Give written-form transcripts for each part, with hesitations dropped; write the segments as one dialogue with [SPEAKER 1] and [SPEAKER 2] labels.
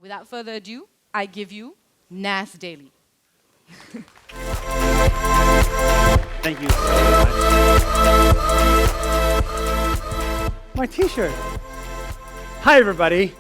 [SPEAKER 1] Without further ado, I give you Nas Daily.
[SPEAKER 2] Thank you. My t-shirt. Hi, everybody.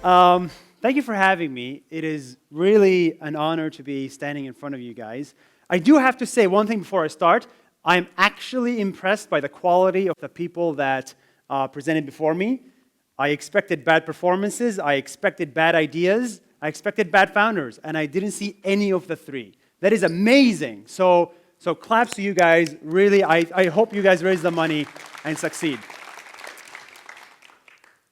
[SPEAKER 2] Thank you for having me. It is really an honor to be standing in front of you guys. I do have to say one thing before I start. I'm actually impressed by the quality of the people that presented before me. I expected bad performances, I expected bad ideas, I expected bad founders, and I didn't see any of the three. That is amazing. So claps to you guys. Really, I hope you guys raise the money and succeed.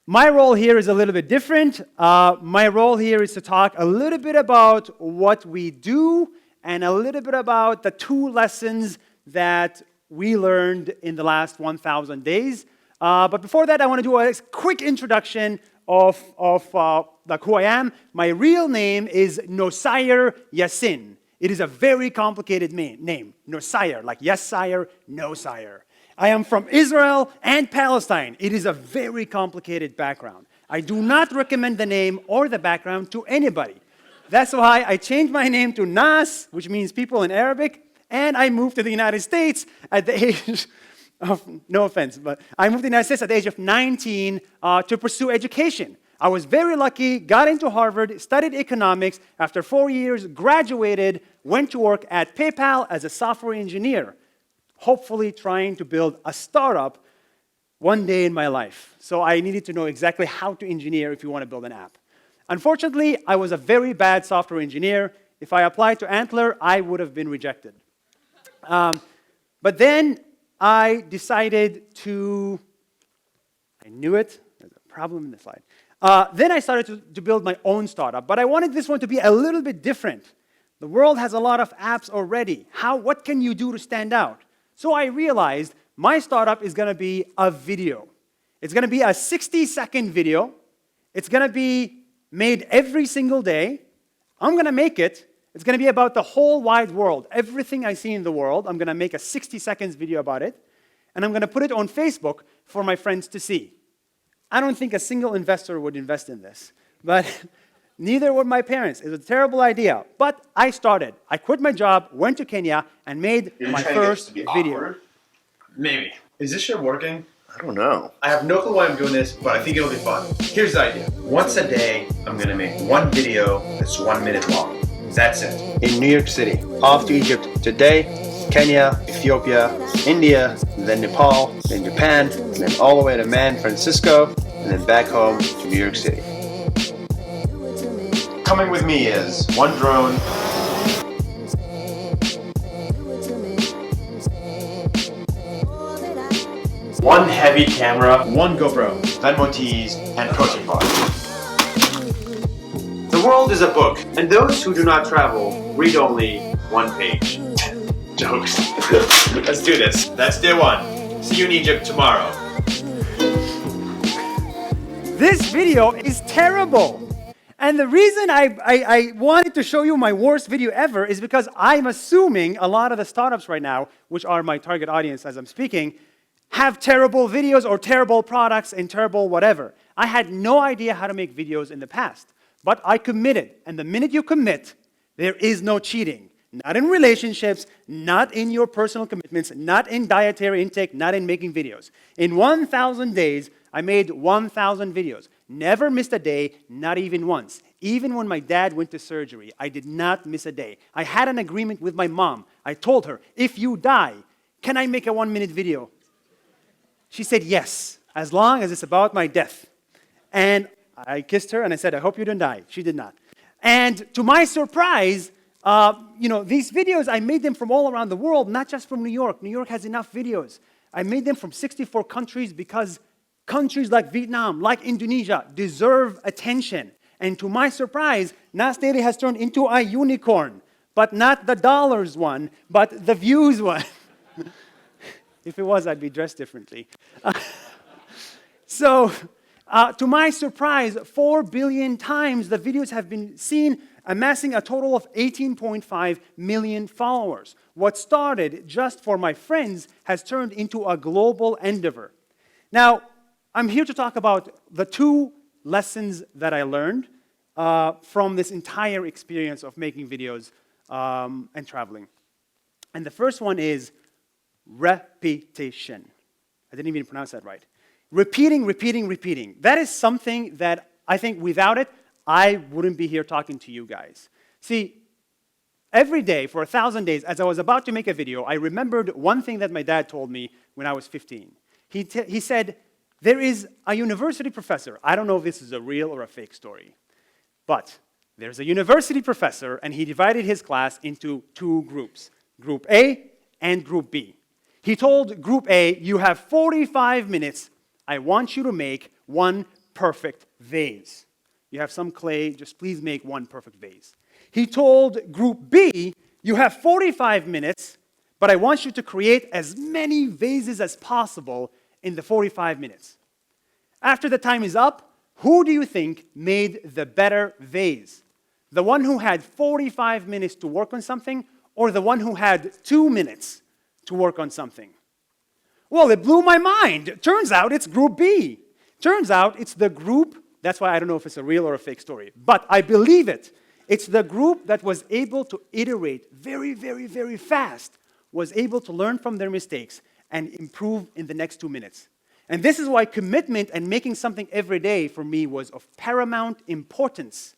[SPEAKER 2] My role here is a little bit different. My role here is to talk a little bit about what we do and a little bit about the 2 lessons that we learned in the last 1,000 days. But before that, I want to do a quick introduction of who I am. My real name is Nosire Yassin. It is a very complicated name. Nosire, like yes sire, no sire. I am from Israel and Palestine. It is a very complicated background. I do not recommend the name or the background to anybody. That's why I changed my name to Nas, which means people in Arabic, and I moved to the United States at the age no offense, but I moved to the United States at the age of 19 to pursue education. I was very lucky, got into Harvard, studied economics. After 4 years, graduated, went to work at PayPal as a software engineer, hopefully trying to build a startup one day in my life. So I needed to know exactly how to engineer if you want to build an app. Unfortunately, I was a very bad software engineer. If I applied to Antler, I would have been rejected. But then I decided to, I knew it, there's a problem in the slide. Then I started to build my own startup, but I wanted this one to be a little bit different. The world has a lot of apps already. What can you do to stand out? So I realized my startup is going to be a video. It's going to be a 60-second video. It's going to be made every single day. I'm going to make it. It's going to be about the whole wide world. Everything I see in the world, I'm going to make a 60 seconds video about it, and I'm going to put it on Facebook for my friends to see. I don't think a single investor would invest in this, but neither would my parents. It was a terrible idea, but I started. I quit my job, went to Kenya, and made my first video.
[SPEAKER 3] Awkward? Maybe. Is this shit working?
[SPEAKER 4] I don't know.
[SPEAKER 3] I have no clue why I'm doing this, but I think it'll be fun. Here's the idea. Once a day, I'm going to make one video that's 1 minute long. That's it.
[SPEAKER 4] In New York City, off to Egypt today, Kenya, Ethiopia, India, then Nepal, then Japan, and then all the way to San Francisco, and then back home to New York City.
[SPEAKER 3] Coming with me is one drone, one heavy camera,
[SPEAKER 2] One GoPro.
[SPEAKER 3] Venmo tees, and protein bar. The world is a book, and those who do not travel read only one page. Jokes. Let's do this. That's day 1. See you in Egypt tomorrow.
[SPEAKER 2] This video is terrible. And the reason I wanted to show you my worst video ever is because I'm assuming a lot of the startups right now, which are my target audience as I'm speaking, have terrible videos or terrible products and terrible whatever. I had no idea how to make videos in the past. But I committed, and the minute you commit, there is no cheating. Not in relationships, not in your personal commitments, not in dietary intake, not in making videos. In 1,000 days, I made 1,000 videos. Never missed a day, not even once. Even when my dad went to surgery, I did not miss a day. I had an agreement with my mom. I told her, if you die, can I make a 1-minute video? She said yes, as long as it's about my death. And I kissed her and I said, I hope you don't die. She did not. And to my surprise, these videos, I made them from all around the world, not just from New York. New York has enough videos. I made them from 64 countries because countries like Vietnam, like Indonesia, deserve attention. And to my surprise, Nas Daily has turned into a unicorn, but not the dollars one, but the views one. If it was, I'd be dressed differently. To my surprise, 4 billion times the videos have been seen, amassing a total of 18.5 million followers. What started just for my friends has turned into a global endeavor. Now, I'm here to talk about the 2 lessons that I learned from this entire experience of making videos and traveling. And the first one is repetition. I didn't even pronounce that right. Repeating, repeating, repeating. That is something that I think without it, I wouldn't be here talking to you guys. See, every day for 1,000 days, as I was about to make a video, I remembered one thing that my dad told me when I was 15. He said, there is a university professor. I don't know if this is a real or a fake story, but there's a university professor, and he divided his class into two groups, Group A and Group B. He told Group A, you have 45 minutes. I want you to make one perfect vase. You have some clay, just please make one perfect vase. He told Group B, you have 45 minutes, but I want you to create as many vases as possible in the 45 minutes. After the time is up, who do you think made the better vase? The one who had 45 minutes to work on something, or the one who had 2 minutes to work on something? Well, it blew my mind. Turns out it's Group B. Turns out it's the group, that's why I don't know if it's a real or a fake story, but I believe it. It's the group that was able to iterate very, very, very fast, was able to learn from their mistakes and improve in the next 2 minutes. And this is why commitment and making something every day for me was of paramount importance.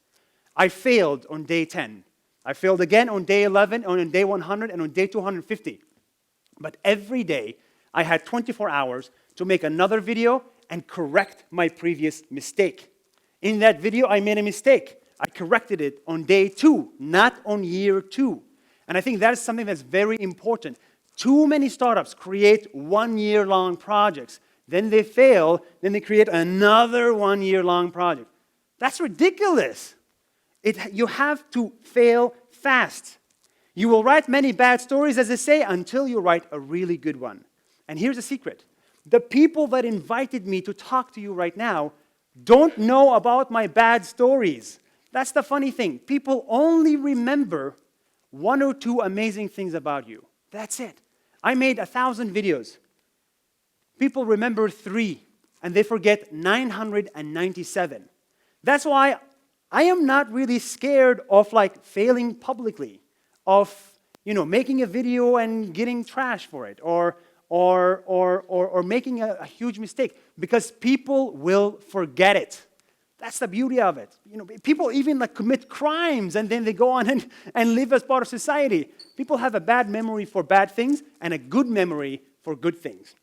[SPEAKER 2] I failed on day 10. I failed again on day 11, on day 100, and on day 250. But every day, I had 24 hours to make another video and correct my previous mistake. In that video, I made a mistake. I corrected it on day 2, not on year 2. And I think that is something that's very important. Too many startups create 1-year-long projects. Then they fail, then they create another 1-year-long project. That's ridiculous. You have to fail fast. You will write many bad stories, as they say, until you write a really good one. And here's a secret. The people that invited me to talk to you right now don't know about my bad stories. That's the funny thing. People only remember 1 or 2 amazing things about you. That's it. I made 1,000 videos. People remember 3, and they forget 997. That's why I am not really scared of failing publicly, of making a video and getting trash for it, or making a huge mistake, because people will forget it. That's the beauty of it. People even commit crimes and then they go on and live as part of society. People have a bad memory for bad things and a good memory for good things.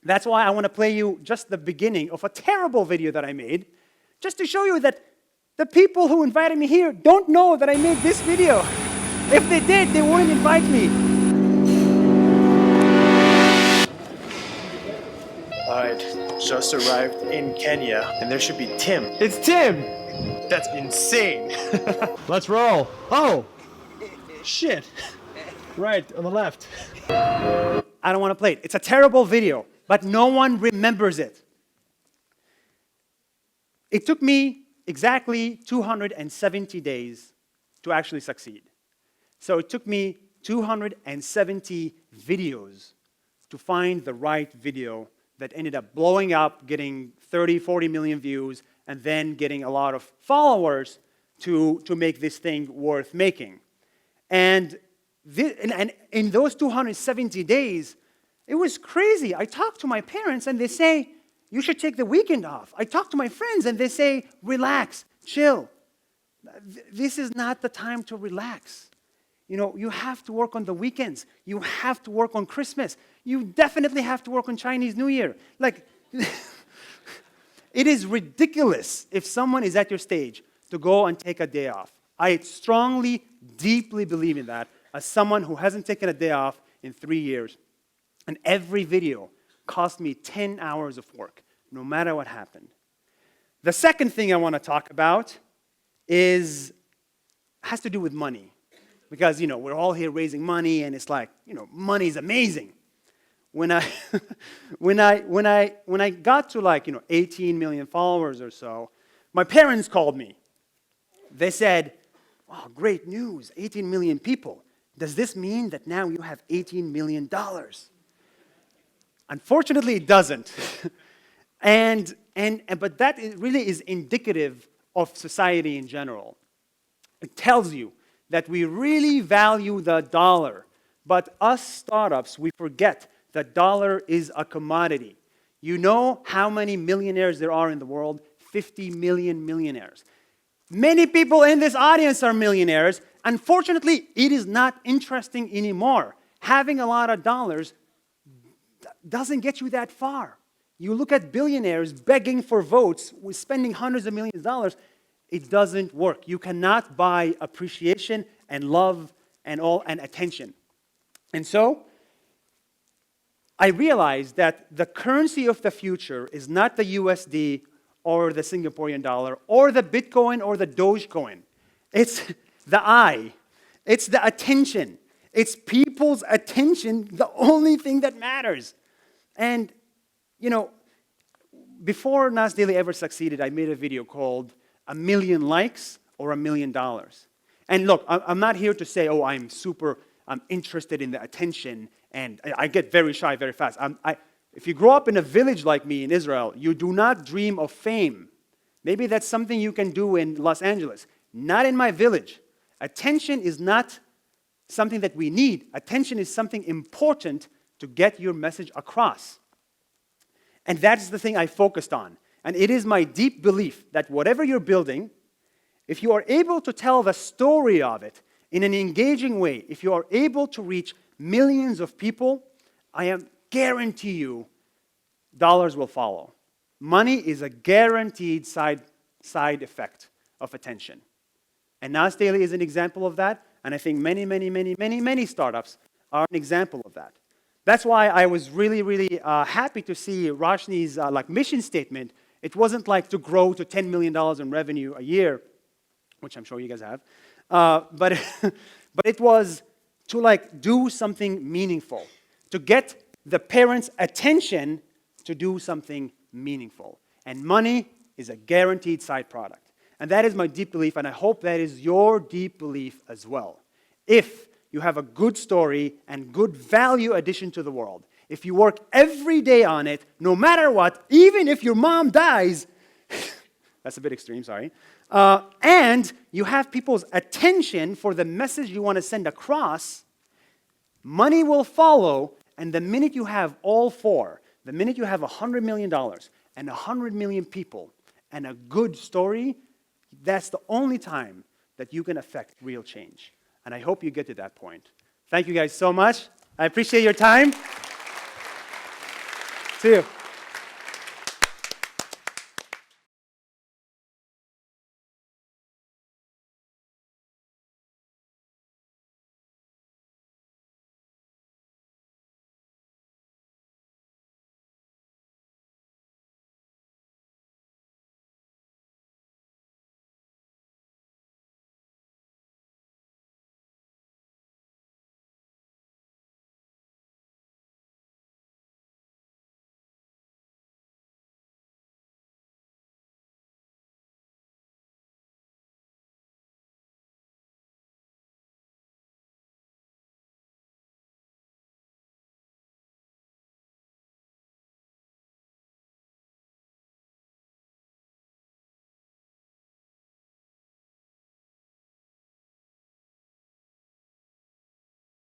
[SPEAKER 2] That's why I want to play you just the beginning of a terrible video that I made, just to show you that the people who invited me here don't know that I made this video. If they did, they wouldn't invite me.
[SPEAKER 3] All right, just arrived in Kenya, and there should be Tim.
[SPEAKER 2] It's Tim!
[SPEAKER 3] That's insane.
[SPEAKER 2] Let's roll. Oh, shit. Right, on the left. I don't want to play it. It's a terrible video, but no one remembers it. It took me exactly 270 days to actually succeed. So it took me 270 videos to find the right video that ended up blowing up, getting 30, 40 million views, and then getting a lot of followers to make this thing worth making. And in those 270 days, it was crazy. I talked to my parents, and they say, you should take the weekend off. I talk to my friends, and they say, relax, chill. This is not the time to relax. You have to work on the weekends. You have to work on Christmas. You definitely have to work on Chinese New Year. It is ridiculous if someone is at your stage to go and take a day off. I strongly, deeply believe in that as someone who hasn't taken a day off in 3 years. And every video cost me 10 hours of work, no matter what happened. The second thing I want to talk about has to do with money. Because, we're all here raising money, and it's money is amazing. When I got to 18 million followers or so, my parents called me. They said, wow, great news, 18 million people. Does this mean that now you have $18 million? Unfortunately, it doesn't. But that really is indicative of society in general. It tells you that we really value the dollar. But us startups, we forget the dollar is a commodity. You know how many millionaires there are in the world? 50 million millionaires. Many people in this audience are millionaires. Unfortunately, it is not interesting anymore. Having a lot of dollars doesn't get you that far. You look at billionaires begging for votes, with spending hundreds of millions of dollars, it doesn't work. You cannot buy appreciation and love and attention. And so, I realized that the currency of the future is not the USD or the Singaporean dollar or the Bitcoin or the Dogecoin. It's the I. It's the attention. It's people's attention, the only thing that matters. And, you know, before Nas Daily ever succeeded, I made a video called "1 Million Likes or $1 Million." And look, I'm not here to say, oh, I'm interested in the attention, and I get very shy very fast. If you grow up in a village like me in Israel, you do not dream of fame. Maybe that's something you can do in Los Angeles. Not in my village. Attention is not something that we need. Attention is something important to get your message across. And that's the thing I focused on. And it is my deep belief that whatever you're building, if you are able to tell the story of it in an engaging way, if you are able to reach millions of people, I guarantee you dollars will follow. Money is a guaranteed side effect of attention. And Nas Daily is an example of that. And I think many startups are an example of that. That's why I was really happy to see Roshni's mission statement. It wasn't like to grow to $10 million in revenue a year, which I'm sure you guys have, but it was to do something meaningful, to get the parents' attention to do something meaningful. And money is a guaranteed side product. And that is my deep belief, and I hope that is your deep belief as well. If you have a good story and good value addition to the world, if you work every day on it, no matter what, even if your mom dies, that's a bit extreme, sorry, and you have people's attention for the message you want to send across, money will follow, and the minute you have all four, the minute you have $100 million and 100 million people and a good story, that's the only time that you can affect real change. And I hope you get to that point. Thank you guys so much. I appreciate your time. See you.